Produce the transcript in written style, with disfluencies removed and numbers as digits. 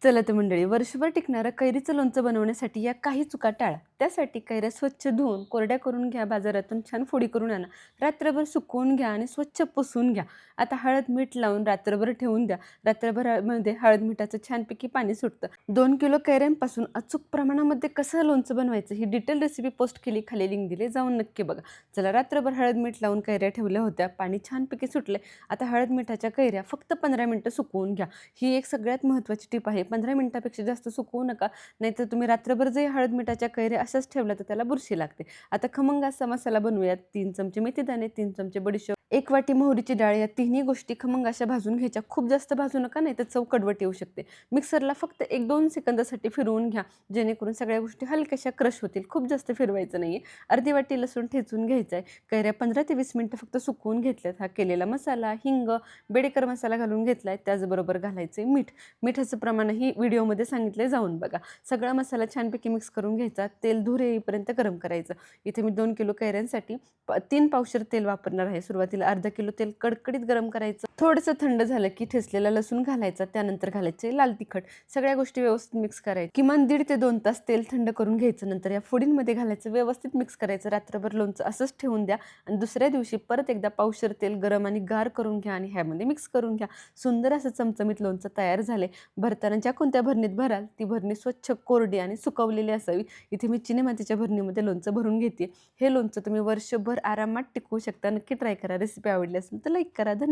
चला तर मंडळी, वर्षभर टिकणारं कैरीचं लोणचं बनवण्यासाठी या काही चुका टाळा. त्यासाठी कैऱ्या स्वच्छ धुवून कोरड्या करून घ्या, बाजारातून छान फोडी करून आणा. रात्रभर सुकवून घ्या आणि स्वच्छ पुसून घ्या. आता हळद मीठ लावून रात्रभर ठेवून द्या. रात्रभरामध्ये हळद मिठाचं छानपैकी पाणी सुटतं. 2 किलो कैऱ्यांपासून अचूक प्रमाणामध्ये कसं लोणचं बनवायचं ही डिटेल रेसिपी पोस्ट केली, खाली लिंक दिली, जाऊन नक्की बघा. चला, रात्रभर हळद मीठ लावून कैऱ्या ठेवल्या होत्या, पाणी छानपैकी सुटले. आता हळद मिठाच्या कैऱ्या फक्त 15 मिनिटं सुकवून घ्या. ही एक सगळ्यात महत्त्वाची टिप आहे. 15 मिनिटापेक्षा जास्त सुकवू नका, नाहीतर तुम्ही रात्रभर जरी हळद मिठाच्या कैऱ्या अशाच ठेवल्या तर त्याला बुरशी लागते. आता खमंग असा मसाला बनवूयात. 3 चमचे मेथीदाणे, 3 चमचे बडीशेप, 1 वाटी मोहरीची डाळ, या तिन्ही गोष्टी खमंग अशा भाजून घ्यायच्या. खूप जास्त भाजू नका, नाही तर चव कडवट येऊ शकते. मिक्सरला फक्त 1-2 सेकंदासाठी फिरवून घ्या, जेणेकरून सगळ्या गोष्टी हलक्याशा क्रश होतील. खूप जास्त फिरवायचं नाहीये. अर्धी वाटी लसूण ठेचून घ्यायचा आहे. कैऱ्या 15 ते 20 मिनिटं फक्त सुकवून घेतल्यात. हा केलेला मसाला, हिंग, बेडेकर मसाला घालून घेतलाय. त्याचबरोबर घालायचे मीठ. मिठाचं प्रमाणही व्हिडिओमध्ये सांगितले, जाऊन बघा. सगळा मसाला छानपैकी मिक्स करून घ्यायचा. तेल धूर येईपर्यंत गरम करायचं. इथे मी 2 किलो कैऱ्यांसाठी 3 पावशेर तेल वापरणार आहे. सुरुवातीला अर्धा किलो तेल कडकडीत गरम करायचं. थोडंसं थंड झालं की ठेचलेला लसूण घालायचा. त्यानंतर घालायचे लाल तिखट. सगळ्या गोष्टी व्यवस्थित मिक्स करायच्या. किमान 1.5 ते 2 तास तेल थंड करून घ्यायचं. नंतर या फोडींमध्ये घालायचं, व्यवस्थित मिक्स करायचं. रात्रभर लोणचं असंच ठेवून द्या आणि दुसऱ्या दिवशी परत एकदा पावशेर तेल गरम आणि गार करून घ्या आणि ह्यामध्ये मिक्स करून घ्या. सुंदर असं चमचमीत लोणचं तयार झाले. भरताना ज्या कोणत्या भरणीत भराल ती भरणी स्वच्छ, कोरडी आणि सुकवलेली असावी. इथे मी चिनीमातीच्या भरणीमध्ये लोणचं भरून घेते. हे लोणचं तुम्ही वर्षभर आरामात टिकवू शकता. नक्की ट्राय करा. रेसिपी आवडली असेल तर लाईक करा.